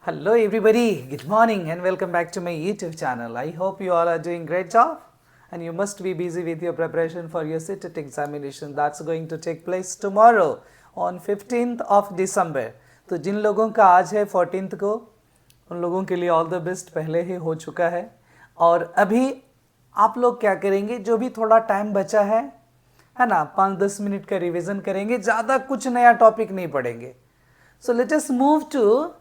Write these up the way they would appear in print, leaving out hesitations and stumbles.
Hello everybody, good morning and welcome back to my YouTube channel. I hope you all are doing great job and you must be busy with your preparation for your CTET examination that's going to take place tomorrow on 15th of December. तो जिन लोगों का आज है 14th को उन लोगों के लिए ऑल द बेस्ट पहले ही हो चुका है। और अभी आप लोग क्या करेंगे, जो भी थोड़ा टाइम बचा है ना, 5-10 मिनट का रिवीजन करेंगे, ज़्यादा कुछ नया टॉपिक नहीं पढ़ेंगे। So let us move to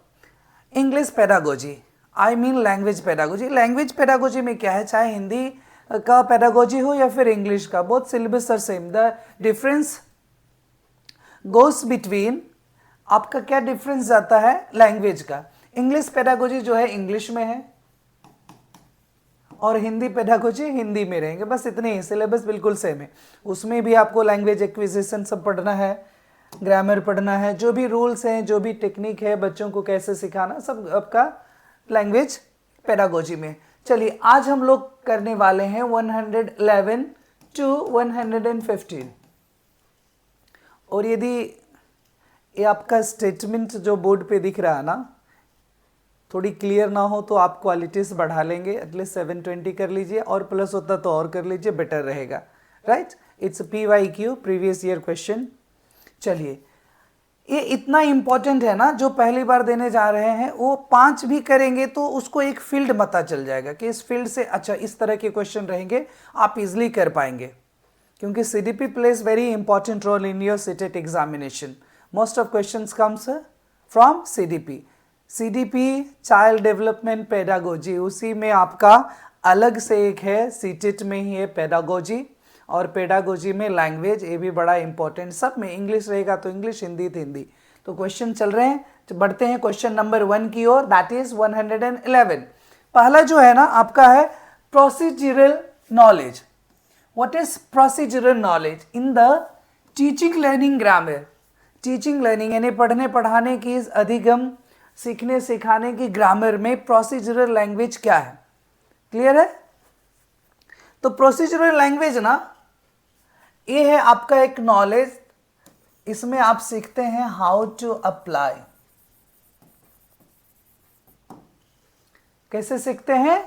English pedagogy, I mean language pedagogy. Language pedagogy में क्या है, चाहे हिंदी का पेडागोजी हो या फिर इंग्लिश का, both syllabus are same. The difference goes between, आपका क्या डिफरेंस जाता है लैंग्वेज का। इंग्लिश पेडागोजी जो है इंग्लिश में है और हिंदी पेडागोजी हिंदी में रहेंगे, बस इतने ही। सिलेबस बिल्कुल सेम है। उसमें भी आपको लैंग्वेज एक्विजिशन सब पढ़ना है, ग्रामर पढ़ना है, जो भी रूल्स हैं, जो भी टेक्निक है, बच्चों को कैसे सिखाना, सब आपका लैंग्वेज पेडागोजी में। चलिए आज हम लोग करने वाले हैं 111 to 115। और यदि ये आपका स्टेटमेंट जो बोर्ड पे दिख रहा है ना, थोड़ी क्लियर ना हो तो आप क्वालिटीज बढ़ा लेंगे, एटलीस्ट 720 कर लीजिए, और प्लस होता तो और कर लीजिए, बेटर रहेगा। Right, it's PYQ, previous year question. चलिए, ये इतना इंपॉर्टेंट है ना, जो पहली बार देने जा रहे हैं वो 5 भी करेंगे तो उसको एक फील्ड पता चल जाएगा कि इस फील्ड से अच्छा इस तरह के क्वेश्चन रहेंगे, आप इजिली कर पाएंगे। क्योंकि CDP plays very important role in your CTET examination. Most of questions comes from CDP child development pedagogy, उसी में आपका अलग से एक है, CTET में ही है पेडागोजी, और पेडागोजी में लैंग्वेज, ये भी बड़ा इंपॉर्टेंट। सब में इंग्लिश रहेगा तो इंग्लिश, हिंदी तो हिंदी। तो क्वेश्चन चल रहे हैं, तो बढ़ते हैं क्वेश्चन नंबर 1 की ओर, दैट इज 111। पहला जो है ना आपका है procedural knowledge. What is procedural knowledge in the teaching learning grammar. Teaching learning यानी पढ़ने पढ़ाने की, अधिगम सीखने सिखाने की ग्रामर में प्रोसीजरल लैंग्वेज क्या है, क्लियर है। तो प्रोसीजरल लैंग्वेज ना, ये है आपका एक नॉलेज, इसमें आप सीखते हैं हाउ टू अप्लाई। कैसे सीखते हैं,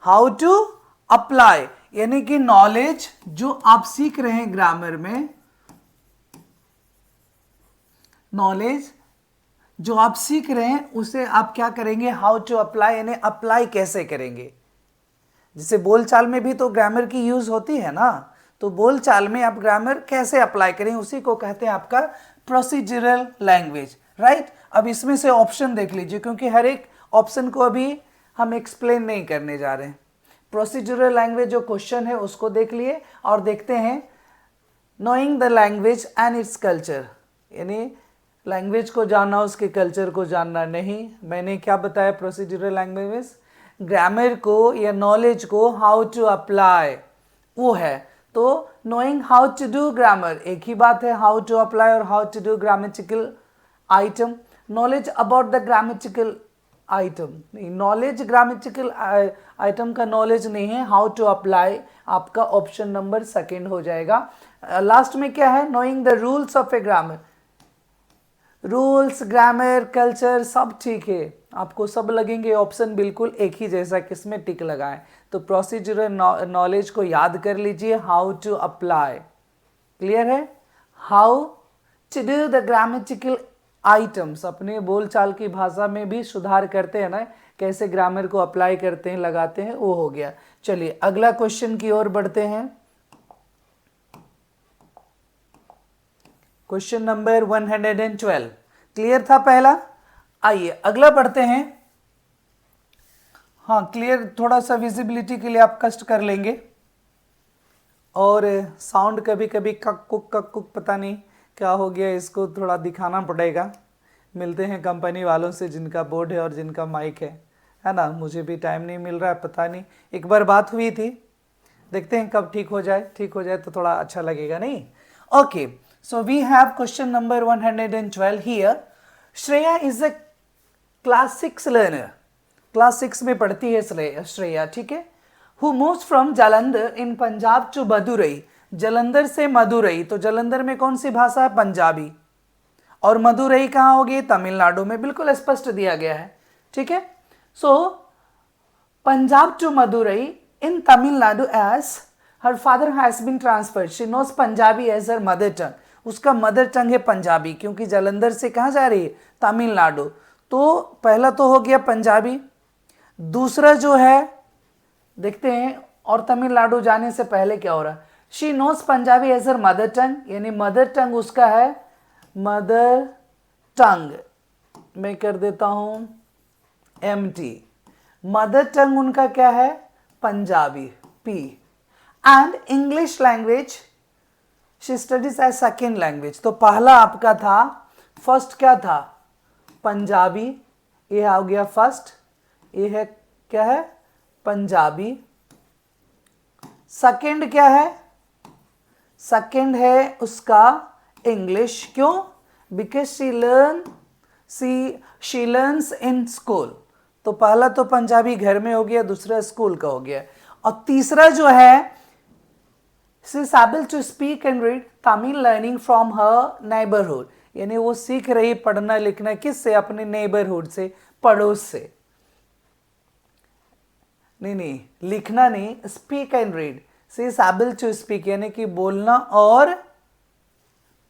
हाउ टू अप्लाई, यानी कि नॉलेज जो आप सीख रहे हैं ग्रामर में, नॉलेज जो आप सीख रहे हैं उसे आप क्या करेंगे, हाउ टू अप्लाई, यानी अप्लाई कैसे करेंगे। जैसे बोलचाल में भी तो ग्रामर की यूज होती है ना, तो बोलचाल में आप ग्रामर कैसे अप्लाई करें, उसी को कहते हैं आपका प्रोसीजरल लैंग्वेज। राइट, अब इसमें से ऑप्शन देख लीजिए, क्योंकि हर एक ऑप्शन को अभी हम एक्सप्लेन नहीं करने जा रहे हैं। प्रोसीजरल लैंग्वेज जो क्वेश्चन है उसको देख लिए, और देखते हैं knowing the language and its culture, यानी लैंग्वेज को जानना, उसके कल्चर को जानना नहीं। मैंने क्या बताया, प्रोसीजरल लैंग्वेज में ग्रामर को या नॉलेज को हाउ टू अप्लाई वो है। तो knowing how to do grammar एक ही बात है, हाउ टू अप्लाई और how to do grammatical item. Knowledge about the grammatical item नहीं, नॉलेज ग्रामेटिकल आइटम का नॉलेज नहीं है, हाउ टू अप्लाई आपका ऑप्शन नंबर 2 हो जाएगा। लास्ट में क्या है, knowing the rules of a grammar. Rules, grammar, culture सब ठीक है, आपको सब लगेंगे ऑप्शन बिल्कुल एक ही जैसा, किसमें टिक लगाएं। तो प्रोसीजरल नॉलेज को याद कर लीजिए, हाउ टू अप्लाई, क्लियर है। How to do the grammatical items, अपने बोलचाल की भाषा में भी सुधार करते हैं ना, कैसे ग्रामर को अप्लाई करते हैं, लगाते हैं, वो हो गया। चलिए अगला क्वेश्चन की ओर बढ़ते हैं, क्वेश्चन नंबर 112। क्लियर था पहला, आइए अगला बढ़ते हैं। हाँ क्लियर, थोड़ा सा विजिबिलिटी के लिए आप कष्ट कर लेंगे, और साउंड कभी कभी कक कुक पता नहीं क्या हो गया, इसको थोड़ा दिखाना पड़ेगा। मिलते हैं कंपनी वालों से जिनका बोर्ड है और जिनका माइक है ना, मुझे भी टाइम नहीं मिल रहा है, पता नहीं। एक बार बात हुई थी, देखते हैं कब ठीक हो जाए, ठीक हो जाए तो थोड़ा अच्छा लगेगा नहीं। Okay, so we have question number 112 here. Shreya is a class 6 learner. Class 6 में पढ़ती है श्रेया, ठीक है। Who moves from Jalandhar in Punjab to Madurai. Jalandhar से मदुरई, तो जालंधर में कौन सी भाषा है, पंजाबी। और मदुरई कहाँ होगी, तमिलनाडु में, बिल्कुल स्पष्ट दिया गया है। ठीक है। So Punjab to Madurai in Tamil Nadu as her father has been transferred, she knows Punjabi as her mother tongue. उसका मदर टंग है पंजाबी, क्योंकि जालंधर से कहाँ जा रही है, तमिलनाडु। तो पहला तो हो गया पंजाबी, दूसरा जो है देखते हैं, और तमिलनाडु जाने से पहले क्या हो रहा है, she knows Punjabi as her mother tongue, यानी मदर टंग उसका है मदर टंग, मैं कर देता हूं MT, मदर टंग उनका क्या है, Punjabi P, and English language she studies as second language. तो पहला आपका था, फर्स्ट क्या था, पंजाबी, ये हो गया फर्स्ट, ये है क्या है, पंजाबी। सेकेंड क्या है, सेकेंड है उसका इंग्लिश, क्यों, because she learns in school. तो पहला तो पंजाबी घर में हो गया, दूसरा स्कूल का हो गया, और तीसरा जो है she is able to speak and read Tamil learning from her neighbourhood, यानी वो सीख रही पढ़ना लिखना किससे, अपने नेबरहुड से, पड़ोस से। नहीं, लिखना नहीं, speak and read, she is able to speak, यानी कि बोलना और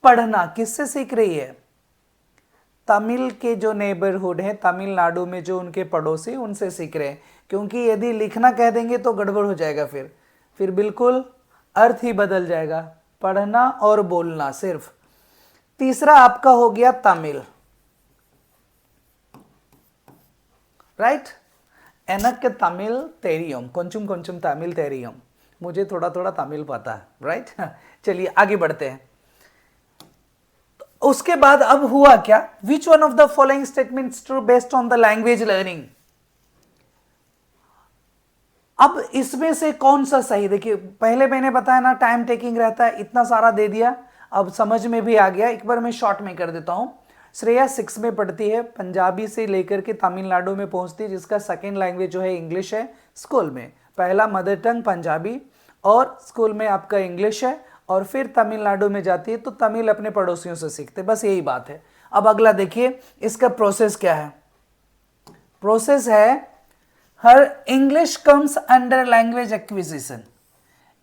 पढ़ना किससे सीख रही है, तमिल के जो नेबरहुड है, तमिलनाडु में जो उनके पड़ोसी, उनसे सीख रहे हैं। क्योंकि यदि लिखना कह देंगे तो गड़बड़ हो जाएगा, फिर बिल्कुल अर्थ ही बदल जाएगा, पढ़ना और बोलना सिर्फ। तीसरा आपका हो गया तमिल, राइट, एनक तमिल तेरियम, కొంచెం కొంచెం तमिल तेरियम, मुझे थोड़ा थोड़ा तमिल पता है, राइट। चलिए आगे बढ़ते हैं। उसके बाद अब हुआ क्या, विच one of the following statements true based on the language learning. अब इसमें से कौन सा सही, देखिए पहले मैंने बताया ना टाइम टेकिंग रहता है, इतना सारा दे दिया, अब समझ में भी आ गया। एक बार मैं शॉर्ट में कर देता हूं। श्रेया 6 में पढ़ती है, पंजाबी से लेकर के तमिलनाडु में पहुंचती है, जिसका सेकेंड लैंग्वेज जो है इंग्लिश है। स्कूल में पहला मदर टंग पंजाबी, और स्कूल में आपका इंग्लिश है, और फिर तमिलनाडु में जाती है तो तमिल अपने पड़ोसियों से सीखते, बस यही बात है। अब अगला देखिए इसका प्रोसेस क्या है। प्रोसेस है, हर English comes under language acquisition.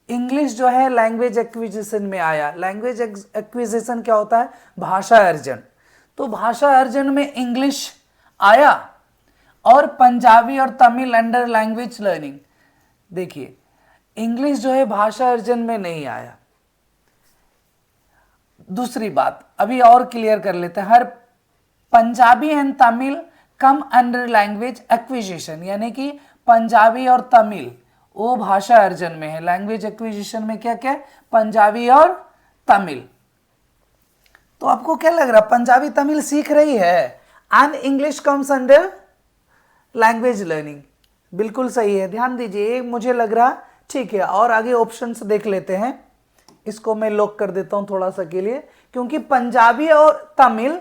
English जो है लैंग्वेज एक्विजिशन में आया। लैंग्वेज एक्विजिशन क्या होता है, भाषा अर्जन। तो भाषा अर्जन में इंग्लिश आया, और पंजाबी और तमिल अंडर लैंग्वेज लर्निंग। देखिए इंग्लिश जो है भाषा अर्जन में नहीं आया। दूसरी बात अभी और क्लियर कर लेते हैं, her Punjabi and Tamil come under language acquisition, यानी कि पंजाबी और तमिल वो भाषा अर्जन में है। लैंग्वेज एक्विजिशन में क्या क्या, पंजाबी और तमिल। तो आपको क्या लग रहा, पंजाबी तमिल सीख रही है, and English comes under language learning, बिल्कुल सही है। ध्यान दीजिए, मुझे लग रहा ठीक है। और आगे ऑप्शंस देख लेते हैं, इसको मैं लॉक कर देता हूं थोड़ा सा के लिए, क्योंकि पंजाबी और तमिल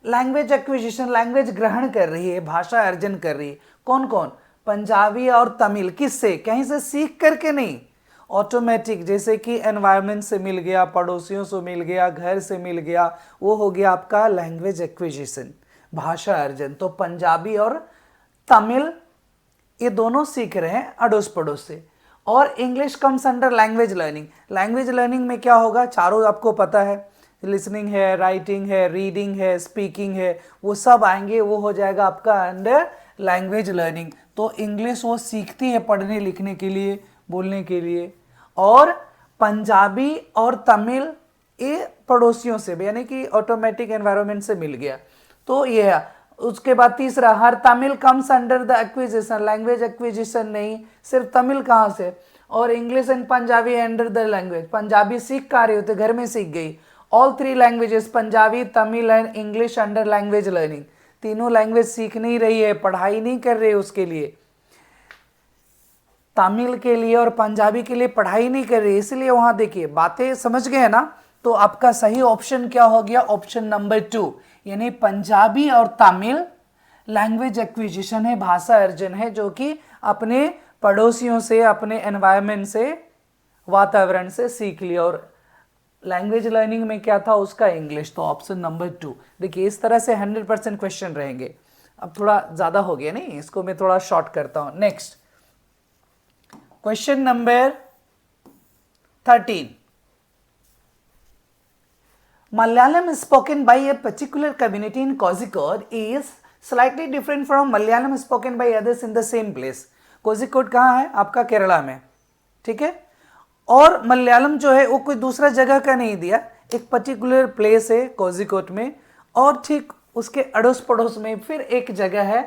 लैंग्वेज एक्विजिशन, लैंग्वेज ग्रहण कर रही है, भाषा अर्जन कर रही है। कौन कौन, पंजाबी और तमिल, किससे, कहीं से सीख करके नहीं, ऑटोमेटिक, जैसे कि एनवायरनमेंट से मिल गया, पड़ोसियों से मिल गया, घर से मिल गया, वो हो गया आपका लैंग्वेज एक्विजिशन, भाषा अर्जन। तो पंजाबी और तमिल ये दोनों सीख रहे हैं अड़ोस पड़ोस से। और English comes under language learning. Language learning में क्या होगा, चारों आपको पता है, लिसनिंग है, राइटिंग है, रीडिंग है, स्पीकिंग है, वो सब आएंगे, वो हो जाएगा आपका अंडर लैंग्वेज लर्निंग। तो इंग्लिश वो सीखती है पढ़ने लिखने के लिए, बोलने के लिए, और पंजाबी और तमिल ये पड़ोसियों से, यानी कि ऑटोमेटिक एनवायरनमेंट से मिल गया। तो ये है। उसके बाद तीसरा, her Tamil comes under the acquisition, language acquisition नहीं, सिर्फ तमिल कहाँ से, और English and Punjabi under the language. Punjabi सीख कहाँ रही होते, घर में सीख गई। All 3 languages, Punjabi Tamil and English under language learning. तीनों लैंग्वेज सीख नहीं रही है, पढ़ाई नहीं कर रही है उसके लिए, तमिल के लिए और पंजाबी के लिए पढ़ाई नहीं कर रही, इसलिए वहां देखिए बातें समझ गए ना। तो आपका सही ऑप्शन क्या हो गया, ऑप्शन नंबर 2, यानी पंजाबी और तमिल लैंग्वेज एक्विजिशन है, भाषा अर्जन है, जो कि अपने पड़ोसियों से, अपने एनवायरनमेंट से, वातावरण से सीख लिया। और लैंग्वेज लर्निंग में क्या था उसका, इंग्लिश। तो ऑप्शन नंबर 2। देखिए इस तरह से 100% क्वेश्चन रहेंगे। अब थोड़ा ज़्यादा हो गया नहीं, इसको मैं थोड़ा शॉर्ट करता हूँ. Next question number 13. Malayalam is spoken by a particular community in Kozhikode is slightly different from Malayalam spoken by others in the same place. Kozhikode कहाँ है आपका? केरला में. ठीक है. और मलयालम जो है वो कोई दूसरा जगह का नहीं दिया, एक पर्टिकुलर प्लेस है कोझिकोड में, और ठीक उसके अड़ोस पड़ोस में फिर एक जगह है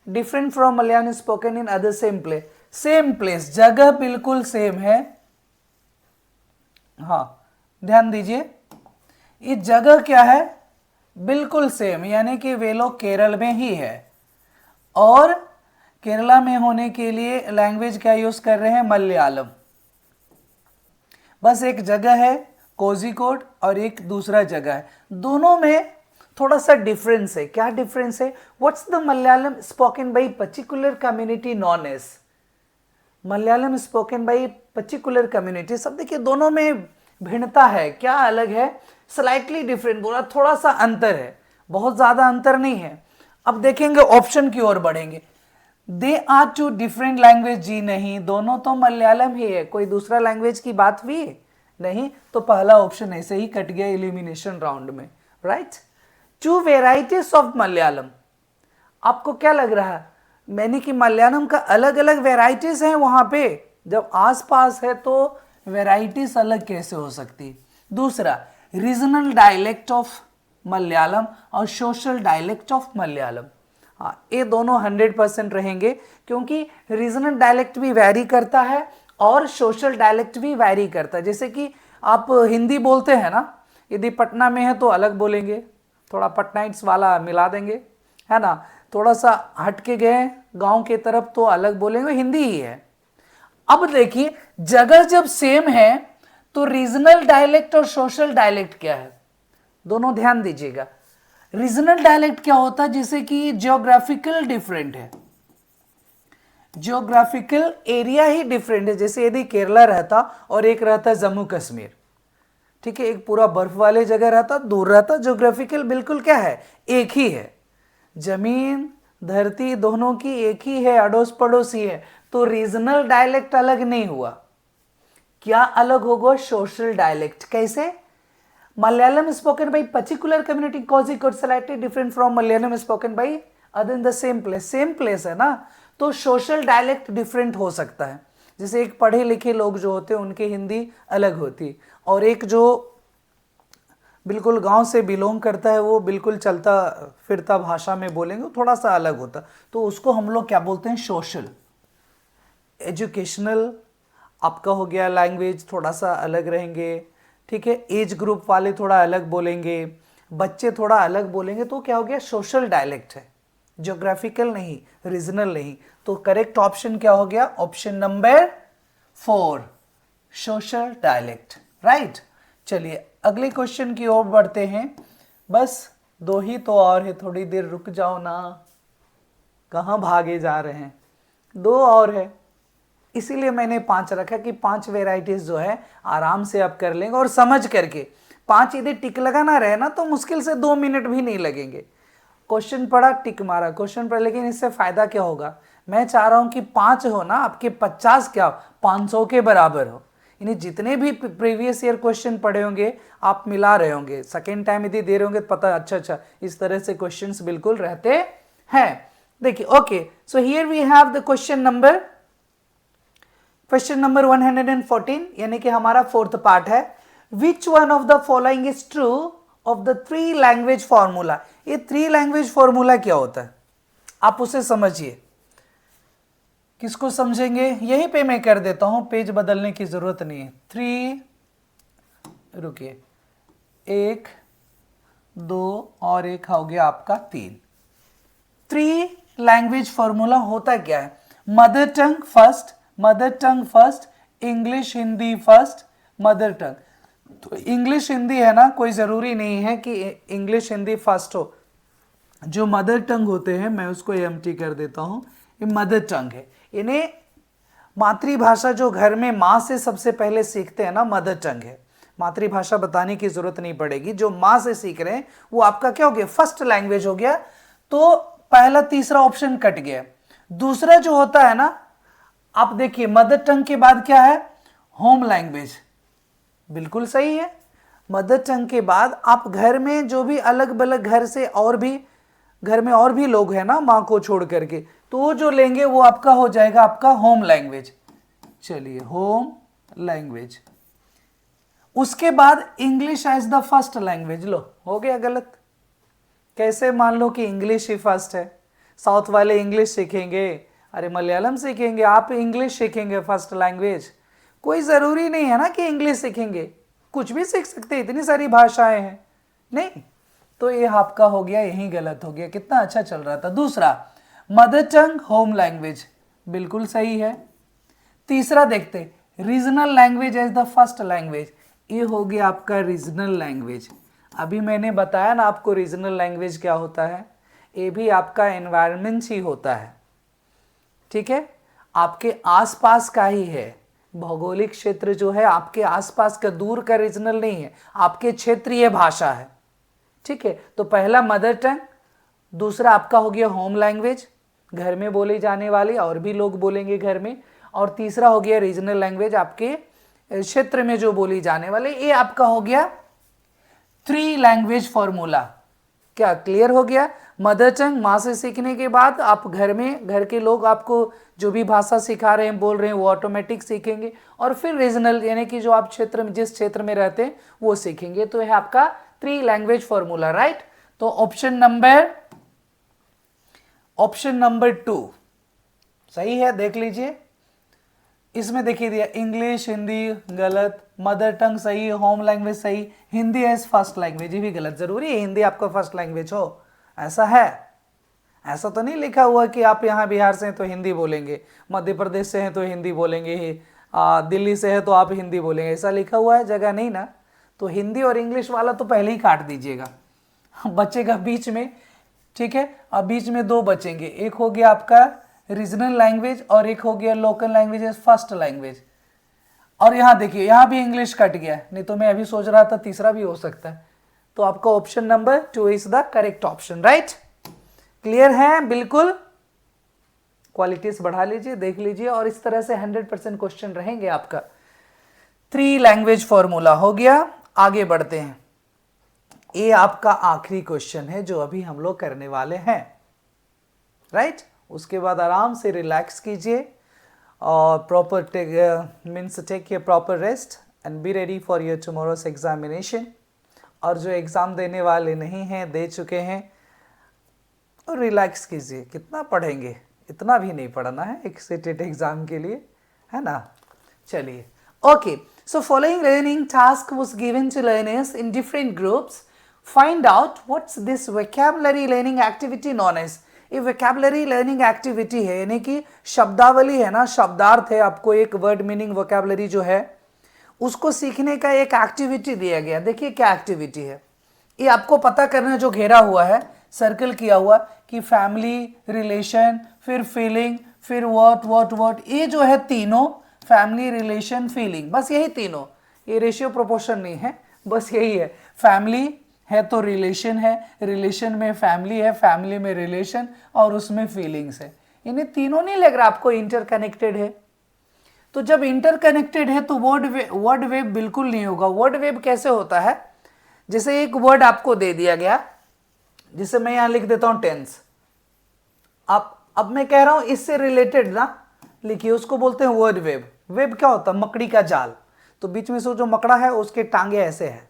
different from Malayalam spoken in other same place. Same place, जगह बिल्कुल सेम है. हाँ ध्यान दीजिए, ये जगह क्या है? बिल्कुल सेम, यानी कि वे लोग केरल में ही है और केरला में होने के लिए लैंग्वेज क्या यूज कर रहे हैं? मलयालम. बस एक जगह है कोझिकोड और एक दूसरा जगह है, दोनों में थोड़ा सा डिफरेंस है. क्या डिफरेंस है? What's the Malayalam spoken by particular community known as? Malayalam spoken by particular community, सब देखिए दोनों में भिन्नता है. क्या अलग है? स्लाइटली डिफरेंट बोला, थोड़ा सा अंतर है, बहुत ज्यादा अंतर नहीं है. अब देखेंगे ऑप्शन की ओर बढ़ेंगे. They are two different language, जी नहीं, दोनों तो मलयालम ही है, कोई दूसरा लैंग्वेज की बात भी नहीं. तो पहला ऑप्शन ऐसे ही कट गया एलिमिनेशन राउंड में. Right. To varieties of Malayalam. आपको क्या लग रहा है? मैंने कि मलयालम का अलग अलग वेराइटीज हैं वहां पे, जब आसपास है तो वेराइटीज अलग कैसे हो सकती? दूसरा, रीजनल डायलेक्ट ऑफ मलयालम और सोशल डायलेक्ट ऑफ मलयालम. हाँ, ये दोनों 100% रहेंगे, क्योंकि रीजनल डायलेक्ट भी वैरी करता है और सोशल डायलेक्ट भी वैरी करता है. जैसे कि आप हिंदी बोलते हैं ना, यदि पटना में है तो अलग बोलेंगे, थोड़ा पटनाइट्स वाला मिला देंगे, है ना. थोड़ा सा हट के गए गांव के तरफ तो अलग बोलेंगे, हिंदी ही है. अब देखिए, जगह जब सेम है तो रीजनल डायलेक्ट और सोशल डायलेक्ट क्या है? दोनों ध्यान दीजिएगा. रीजनल डायलेक्ट क्या होता है? जैसे कि जियोग्राफिकल डिफरेंट है, जियोग्राफिकल एरिया ही डिफरेंट है. जैसे यदि केरला रहता और एक रहता जम्मू कश्मीर, ठीक है, एक पूरा बर्फ वाले जगह रहता, दूर रहता, जियोग्राफिकल बिल्कुल क्या है? एक ही है. जमीन धरती दोनों की एक ही है, अड़ोस पड़ोस ही है, तो रीजनल डायलेक्ट अलग नहीं हुआ. क्या अलग होगा? Social dialect. कैसे? Malayalam spoken by particular community Kozhikode slightly different from Malayalam spoken by other in the same place. Same place है ना, तो सोशल डायलेक्ट डिफरेंट हो सकता है. जैसे एक पढ़े लिखे लोग जो होते हैं उनकी हिंदी अलग होती, और एक जो बिल्कुल गांव से बिलोंग करता है वो बिल्कुल चलता फिरता भाषा में बोलेंगे, थोड़ा सा अलग होता. तो उसको हम लोग क्या बोलते हैं? सोशल. एजुकेशनल आपका हो गया, लैंग्वेज थोड़ा सा अलग रहेंगे, ठीक है. एज ग्रुप वाले थोड़ा अलग बोलेंगे, बच्चे थोड़ा अलग बोलेंगे, तो क्या हो गया? सोशल डायलेक्ट है, ज्योग्राफिकल नहीं, रीजनल नहीं. तो करेक्ट ऑप्शन क्या हो गया? Option number 4, social dialect. Right. चलिए अगले क्वेश्चन की ओर बढ़ते हैं. बस 2 ही तो और है, थोड़ी देर रुक जाओ ना, कहाँ भागे जा रहे हैं? 2 और है, इसीलिए मैंने 5 रखा कि 5 वेराइटीज जो है आराम से आप कर लेंगे और समझ करके. 5 यदि टिक लगाना रहे ना तो मुश्किल से 2 मिनट भी नहीं लगेंगे. क्वेश्चन पढ़ा, टिक मारा, क्वेश्चन पढ़ा, लेकिन इससे फायदा क्या होगा? मैं चाह रहा हूं कि 5 हो ना आपके 50 क्या 500 के बराबर हो. यानी जितने भी प्रीवियस ईयर क्वेश्चन पढ़े होंगे आप मिला रहे होंगे, सेकेंड टाइम यदि दे रहे होंगे तो पता अच्छा इस तरह से क्वेश्चंस बिल्कुल रहते हैं. देखिए, okay, so here we have the question number 114, यानी कि हमारा 4th पार्ट है. Which one of the following is true of the 3 language formula. ये 3 लैंग्वेज फॉर्मूला क्या होता है आप उसे समझिए. किसको समझेंगे? यहीं पे मैं कर देता हूं, पेज बदलने की जरूरत नहीं है. 3, रुकिए, 1, 2 और 1 हो गया आपका 3. 3 लैंग्वेज फॉर्मूला होता क्या है? Mother tongue first, English Hindi first, mother tongue. तो इंग्लिश हिंदी है ना, कोई ज़रूरी नहीं है कि इंग्लिश हिंदी फर्स्ट हो. जो मदर टंग होते हैं मैं उसको एम्प्टी कर देता हूँ, ये मदर टंग है. इन्हें मातृभाषा जो घर में माँ से सबसे पहले सीखते हैं ना, मदर टंग है. मातृभाषा बताने की जरूरत नहीं पड़ेगी, जो माँ से सीख रहे हैं वो आपका क्या हो गया? फर्स्ट लैंग्वेज हो गया. तो पहला तीसरा ऑप्शन कट गया। दूसरा जो होता है ना, आप देखिए मदर टंग के बाद क्या है, होम लैंग्वेज, बिल्कुल सही है। मदर टंग के बाद आप घर में जो भी अलग अलग घर से और भी घर में और भी लोग हैं ना माँ को छोड़ करके, तो वो जो लेंगे वो आपका हो जाएगा आपका होम लैंग्वेज। चलिए होम लैंग्वेज। उसके बाद English as the first language, लो हो गया गलत। कैसे मान लो कि इंग्लिश ही फर्स्ट है, साउथ वाले इंग्लिश सीखेंगे, अरे मलयालम सीखेंगे, आप इंग्लिश सीखेंगे फर्स्ट लैंग्वेज। कोई ज़रूरी नहीं है ना कि इंग्लिश सीखेंगे, कुछ भी सीख सकते हैं, इतनी सारी भाषाएं हैं। नहीं, तो ये आपका हो गया, यही गलत हो गया। कितना अच्छा चल रहा था। दूसरा मदर टंग होम लैंग्वेज, बिल्कुल सही है। तीसरा देखते regional language as the first language, ये हो गया आपका रीजनल लैंग्वेज। अभी मैंने बताया ना आपको रीजनल लैंग्वेज क्या होता है, ये भी आपका एनवायरनमेंट ही होता है, ठीक है, आपके आसपास का ही है। भौगोलिक क्षेत्र जो है आपके आसपास का, दूर का रीजनल नहीं है, आपके क्षेत्रीय भाषा है, ठीक है। तो पहला मदर टंग, दूसरा आपका हो गया होम लैंग्वेज, घर में बोले जाने वाले और भी लोग बोलेंगे घर में, और तीसरा हो गया रीजनल लैंग्वेज, आपके क्षेत्र में जो बोली जाने वाले। ये आपका हो गया 3 लैंग्वेज फॉर्मूला। क्या क्लियर हो गया? मदर टंग माँ से सीखने के बाद आप घर में, घर के लोग आपको जो भी भाषा सिखा रहे हैं बोल रहे हैं वो ऑटोमेटिक सीखेंगे, और फिर रीजनल यानी कि जो आप क्षेत्र में, जिस क्षेत्र में रहते हैं वो सीखेंगे। तो है आपका 3 लैंग्वेज फॉर्मूला, राइट। तो ऑप्शन नंबर 2 सही है, देख लीजिए। इसमें देखिए दिया इंग्लिश, हिंदी गलत, मदर टंग सही, होम लैंग्वेज सही, हिंदी एज फर्स्ट लैंग्वेज ये भी गलत। जरूरी है हिंदी आपका फर्स्ट लैंग्वेज हो, ऐसा है? ऐसा तो नहीं लिखा हुआ कि आप यहाँ बिहार से हैं तो हिंदी बोलेंगे, मध्य प्रदेश से हैं तो हिंदी बोलेंगे, दिल्ली से है तो आप हिंदी बोलेंगे, ऐसा लिखा हुआ है? जगह नहीं ना। तो हिंदी और इंग्लिश वाला तो पहले ही काट दीजिएगा, बचेगा बीच में, ठीक है। अब बीच में 2 बचेंगे, एक हो गया आपका रीजनल लैंग्वेज और एक हो गया local language as first language. और यहाँ देखिए, यहाँ भी इंग्लिश कट गया, नहीं तो मैं अभी सोच रहा था तीसरा भी हो सकता है। तो आपका option number 2 is the correct option, right. Clear है? बिल्कुल। क्वालिटीज बढ़ा लीजिए, देख लीजिए, और इस तरह से 100% क्वेश्चन रहेंगे आपका। 3 लैंग्वेज फॉर्मूला हो गया। आगे बढ़ते हैं, ये आपका आखिरी क्वेश्चन है जो अभी हम लोग करने वाले हैं, राइट। उसके बाद आराम से रिलैक्स कीजिए और proper take your proper rest and be ready for your tomorrow's examination. और जो एग्ज़ाम देने वाले नहीं हैं, दे चुके हैं, और रिलैक्स कीजिए। कितना पढ़ेंगे, इतना भी नहीं पढ़ना है एक सेटेड एग्जाम के लिए, है ना। चलिए, okay. So following learning task was given to learners in different groups. Find out what's this vocabulary learning activity known as. ये वोकैबुलरी लर्निंग एक्टिविटी है, यानी कि शब्दावली है ना, शब्दार्थ है, आपको एक वर्ड मीनिंग वोकैबुलरी जो है उसको सीखने का एक एक्टिविटी दिया गया। देखिए क्या एक्टिविटी है ये, आपको पता करना है। जो घेरा हुआ है, सर्कल किया हुआ, कि फैमिली, रिलेशन, फिर फीलिंग, फिर व्हाट, ये जो है तीनों, फैमिली, रिलेशन, फीलिंग, बस यही तीनों, ये रेशियो प्रोपोर्शन नहीं है, बस यही है। फैमिली है तो रिलेशन है, रिलेशन में फैमिली है, फैमिली में रिलेशन, और उसमें फीलिंग्स है। इन्हें तीनों नहीं लग रहा आपको इंटरकनेक्टेड है? तो जब इंटरकनेक्टेड है तो वर्ड वेब बिल्कुल नहीं होगा। वर्ड वेब कैसे होता है? जैसे एक वर्ड आपको दे दिया गया, जिसे मैं यहां लिख देता हूं टेंस। अब मैं कह रहा हूं इससे रिलेटेड ना लिखिए, उसको बोलते हैं वर्ड वेब। वेब क्या होता है? मकड़ी का जाल। तो बीच में से जो मकड़ा है उसके टांगे ऐसे है,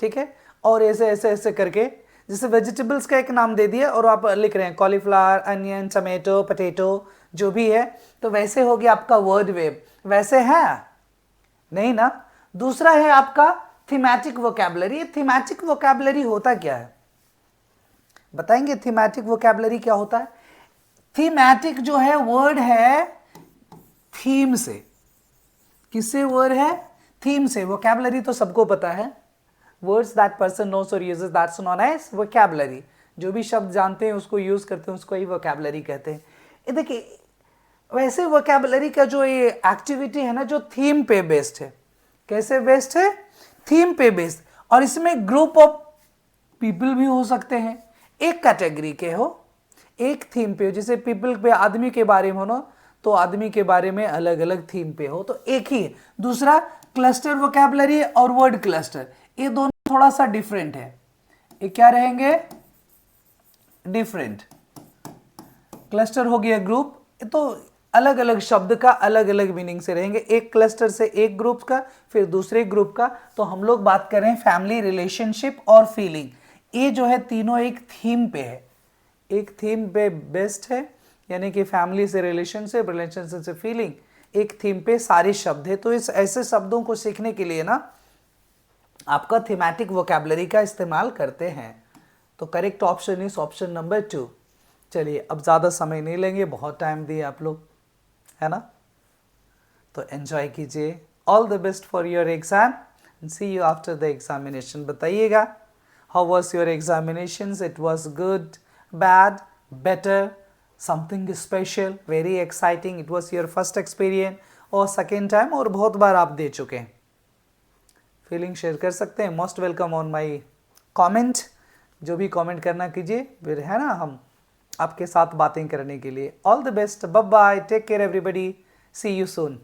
ठीक है, और ऐसे ऐसे ऐसे करके, जैसे वेजिटेबल्स का एक नाम दे दिया और आप लिख रहे हैं कॉलीफ्लावर, अनियन, टमेटो, पोटैटो, जो भी है, तो वैसे हो गया आपका वर्ड वेब। वैसे है नहीं ना। दूसरा है आपका थीमेटिक वोकैबुलरी। थीमेटिक वोकैबुलरी होता क्या है बताएंगे? थीमेटिक वोकैबुलरी क्या होता है? थीमेटिक जो है वर्ड है थीम से। किससे वर्ड है? थीम से। वोकैबुलरी तो सबको पता है, वर्ड्स दैट पर्सन नोस और uses, that's known as vocabulary. जो भी शब्द जानते हैं उसको यूज करते हैं, उसको ही वोकैबुलरी कहते हैं। ये देखिए, वैसे वोकैबुलरी का जो ये एक्टिविटी है ना, जो थीम पे बेस्ड है। कैसे बेस्ड है? थीम पे बेस्ड। और इसमें ग्रुप ऑफ पीपल भी हो सकते हैं, एक कैटेगरी के हो, एक थीम पे हो, जैसे पीपल पे आदमी के बारे में हो ना, तो आदमी के बारे में अलग अलग थीम पे हो, तो एक ही है। दूसरा क्लस्टर वोकैबुलरी और वर्ड क्लस्टर, ये दोनों थोड़ा सा डिफरेंट है। ये क्या रहेंगे? डिफरेंट। क्लस्टर हो गया ग्रुप, तो अलग अलग शब्द का अलग अलग मीनिंग से रहेंगे, एक क्लस्टर से एक ग्रुप का, फिर दूसरे ग्रुप का। तो हम लोग बात कर रहे हैं फैमिली, रिलेशनशिप और फीलिंग। ये जो है तीनों एक थीम पे है, एक थीम पे बेस्ड है, यानी कि फैमिली से रिलेशनशिप, रिलेशनशिप से फीलिंग, एक थीम पे सारे शब्द है। तो इस ऐसे शब्दों को सीखने के लिए ना आपका थीमेटिक वोकैबुलरी का इस्तेमाल करते हैं। तो correct option is option number 2। चलिए अब ज़्यादा समय नहीं लेंगे, बहुत टाइम दिए आप लोग, है ना? तो एंजॉय कीजिए। All the best for your exam and see you after the examination. बताइएगा how was your examinations? It was good, bad, better, something special, very exciting? It was your first experience और second time, और बहुत बार आप दे चुके हैं? Feeling share कर सकते हैं। Most welcome on my comment, जो भी कमेंट करना कीजिए, फिर है ना हम आपके साथ बातें करने के लिए। All the best, bye bye, take care everybody, see you soon.